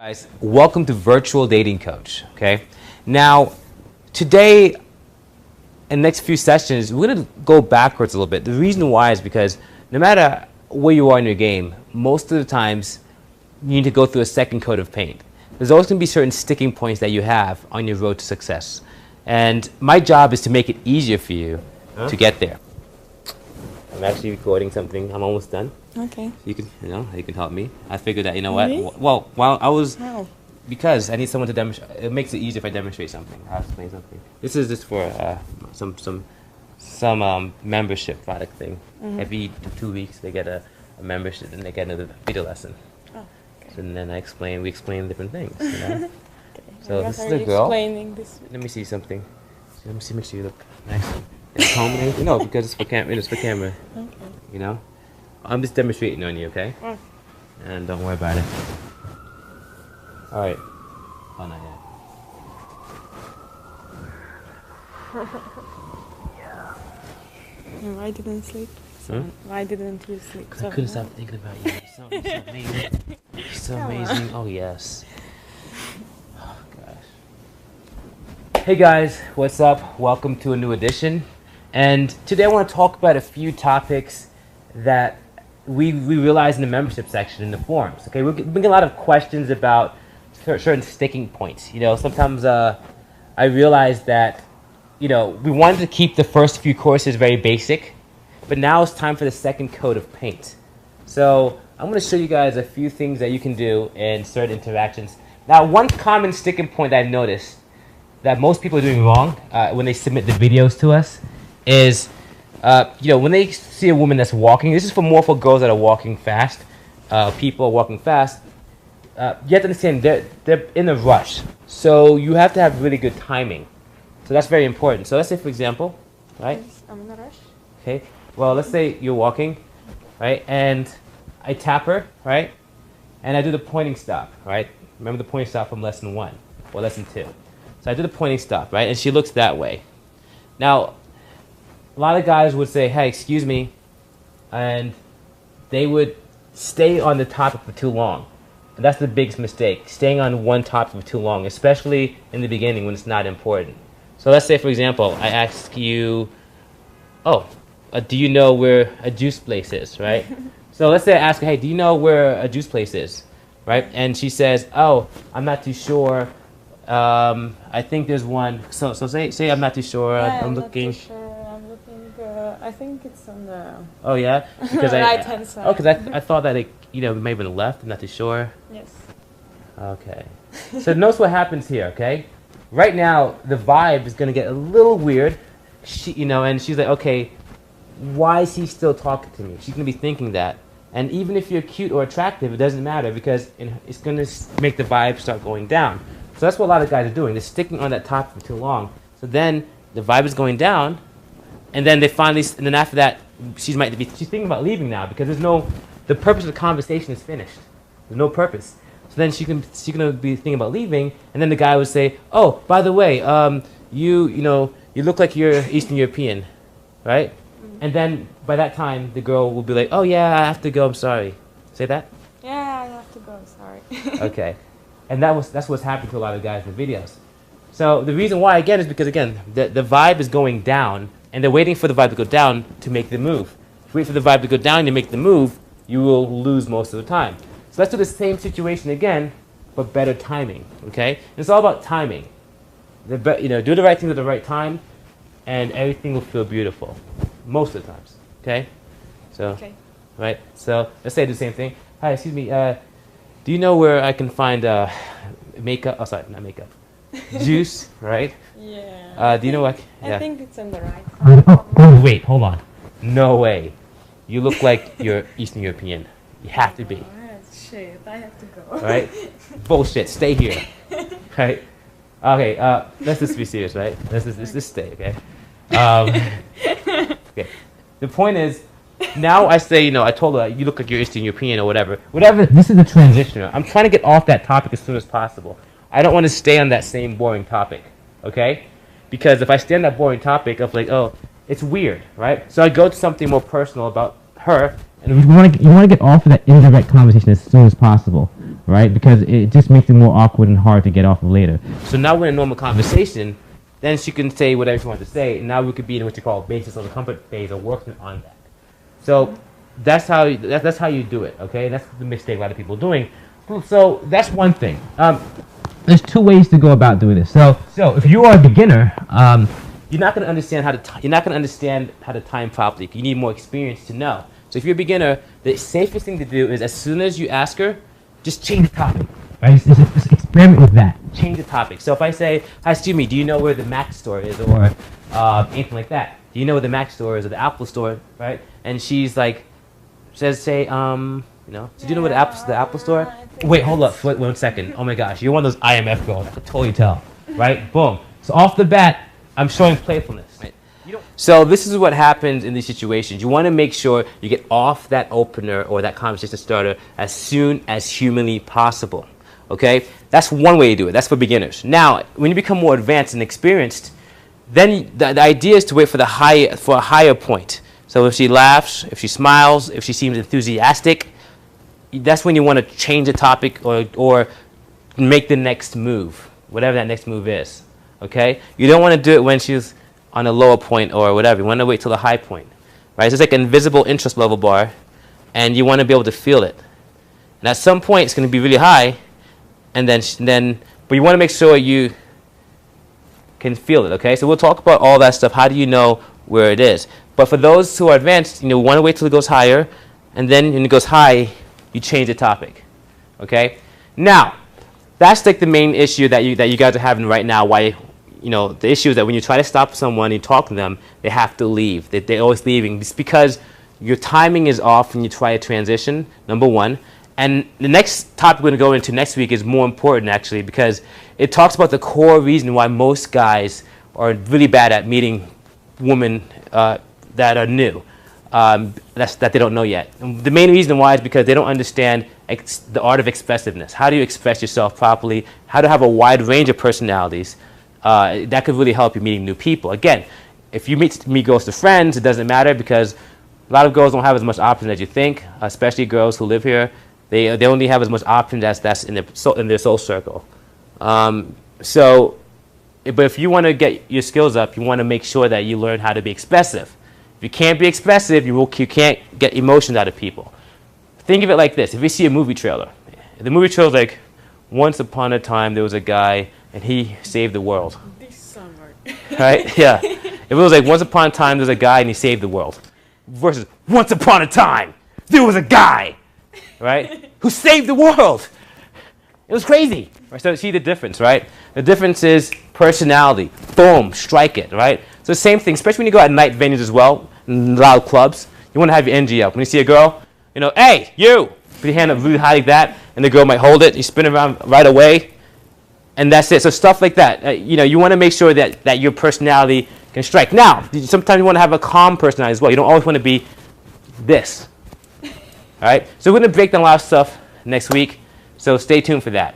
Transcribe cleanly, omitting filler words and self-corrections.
Guys, welcome to Virtual Dating Coach. Okay, now today in the next few sessions we're going to go backwards a little bit. The reason why is because no matter where you are in your game, most of the times you need to go through a second coat of paint. There's always going to be certain sticking points that you have on your road to success, and my job is to make it easier for you to get there. I'm actually recording something. I'm almost done. Okay. You can help me. I figured that, you know what? Well, while I was, because I need someone to demonstrate. It makes it easier if I demonstrate something. I'll explain something. This is just for some membership product thing. Every 2 weeks they get a membership and they get another video lesson. Oh, okay. So then we explain different things. You know? Okay. So this is the girl. Explaining this. Let me see something. Let me see. Make sure you look nice. No, because it's for camera. It's for camera. Okay. You know. I'm just demonstrating on you, okay? And don't worry about it. All right. Oh, not yet. Yeah. Why didn't sleep? So why didn't you sleep? I couldn't stop thinking about you. So amazing. So amazing. Oh, yes. Oh, gosh. Hey, guys. What's up? Welcome to a new edition. And today I want to talk about a few topics that we realized in the membership section in the forums. Okay, we're getting a lot of questions about certain sticking points. You know, sometimes I realized that, you know, we wanted to keep the first few courses very basic, but now it's time for the second coat of paint. So I'm going to show you guys a few things that you can do in certain interactions. Now, one common sticking point that I've noticed that most people are doing wrong when they submit the videos to us is, you know, when they see a woman that's walking, this is more for girls that are walking fast, people are walking fast, you have to understand they're in a rush. So you have to have really good timing. So that's very important. So let's say, for example, right? Yes, I'm in a rush. Okay. Well, let's say you're walking, right? And I tap her, right? And I do the pointing stop, right? Remember the pointing stop from lesson 1 or lesson 2. So I do the pointing stop, right? And she looks that way. Now, a lot of guys would say, hey, excuse me, and they would stay on the topic for too long. And that's the biggest mistake, staying on one topic for too long, especially in the beginning when it's not important. So let's say, for example, I ask you, do you know where a juice place is, right? So let's say I ask her, hey, do you know where a juice place is, right? And she says, oh, I'm not too sure. I think there's one. So say I'm not too sure. Yeah, I'm looking. Not too sure. I'm looking. I think it's on the. Oh yeah, because right hand side. Oh, because I thought that it, you know, maybe on the left. I'm not too sure. Yes. Okay. So notice what happens here. Okay. Right now the vibe is gonna get a little weird. You know, and she's like, okay, why is he still talking to me? She's gonna be thinking that. And even if you're cute or attractive, it doesn't matter because it's gonna make the vibe start going down. So that's what a lot of guys are doing. They're sticking on that topic for too long. So then the vibe is going down, and then they finally, and then after that, she's thinking about leaving now because the purpose of the conversation is finished. There's no purpose. So then she's gonna be thinking about leaving, and then the guy would say, oh, by the way, you look like you're Eastern European, right? And then by that time, the girl will be like, oh yeah, I have to go. I'm sorry. Say that. Yeah, I have to go. Sorry. Okay. And that's what's happening to a lot of guys in the videos. So the reason why, again, is because, again, the vibe is going down, and they're waiting for the vibe to go down to make the move. If you wait for the vibe to go down to make the move, you will lose most of the time. So let's do the same situation again, but better timing, okay? And it's all about timing. Do the right thing at the right time, and everything will feel beautiful, most of the times, okay? So, Okay. right? So let's say the same thing. Hi, excuse me, do you know where I can find makeup? Oh, sorry, not makeup. Juice, right? Yeah. Do you know what? I think it's on the right side. Oh, wait, hold on. No way. You look like you're Eastern European. You have to be. Shit, I have to go. All right? Bullshit. Stay here. Right? Okay. Let's just be serious, right? Let's just stay, okay? Okay. The point is, now I say, you know, I told her you look like you're Eastern European or whatever. This is a transitioner. I'm trying to get off that topic as soon as possible. I don't want to stay on that same boring topic, okay? Because if I stay on that boring topic of like, oh, it's weird, right? So I go to something more personal about her, and you want to get off of that indirect conversation as soon as possible. right? Because it just makes it more awkward and hard to get off of later. So now we're in a normal conversation, then she can say whatever she wants to say, and now we could be in what you call basis of the comfort phase or working on that. So that's how you do it, okay? That's the mistake a lot of people are doing. So that's one thing. There's two ways to go about doing this. So if you are a beginner, you're not going to understand how to time properly. You need more experience to know. So if you're a beginner, the safest thing to do is as soon as you ask her, just change the topic. Right? Just experiment with that. Change the topic. So if I say, "Hi, excuse me, do you know where the Mac store is?" or anything like that. Do you know where the Mac store is or the Apple store? Right? And she's like, do you know where the Apple store? Wait, hold up. Wait 1 second. Oh my gosh, you're one of those IMF girls. I could totally tell. Right? Boom. So off the bat, I'm showing playfulness. Right? So this is what happens in these situations. You want to make sure you get off that opener or that conversation starter as soon as humanly possible. Okay? That's one way to do it. That's for beginners. Now, when you become more advanced and experienced, then the idea is to wait for a higher point. So if she laughs, if she smiles, if she seems enthusiastic, that's when you want to change the topic or make the next move, whatever that next move is. Okay? You don't want to do it when she's on a lower point or whatever. You want to wait till the high point. Right? So it's like an invisible interest level bar, and you want to be able to feel it. And at some point, it's going to be really high, but you want to make sure you can feel it. Okay? So we'll talk about all that stuff. How do you know where it is? But for those who are advanced, you want to wait till it goes higher, and then when it goes high, you change the topic. Okay? Now, that's like the main issue that you guys are having right now. Why, the issue is that when you try to stop someone, you talk to them, they have to leave. They're always leaving. It's because your timing is off when you try to transition, number one. And the next topic we're going to go into next week is more important, actually, because it talks about the core reason why most guys are really bad at meeting women that are new, that they don't know yet. And the main reason why is because they don't understand the art of expressiveness. How do you express yourself properly? How to have a wide range of personalities. That could really help you meeting new people. Again, if you meet girls to friends, it doesn't matter because a lot of girls don't have as much options as you think, especially girls who live here. They only have as much options as that's in their soul circle. But if you want to get your skills up, you want to make sure that you learn how to be expressive. If you can't be expressive, you can't get emotions out of people. Think of it like this. If you see a movie trailer, the movie trailer is like, once upon a time there was a guy and he saved the world. This summer. Right? Yeah. If it was like, once upon a time there was a guy and he saved the world. Versus, once upon a time there was a guy, right, who saved the world. It was crazy. Right? So see the difference, right? The difference is personality. Boom, strike it, right? So the same thing, especially when you go at night venues as well, in loud clubs, you want to have your energy up. When you see a girl, hey, you! Put your hand up really high like that, and the girl might hold it. You spin around right away, and that's it. So stuff like that. You want to make sure that your personality can strike. Now, sometimes you want to have a calm personality as well. You don't always want to be this. All right? So we're going to break down a lot of stuff next week, so stay tuned for that.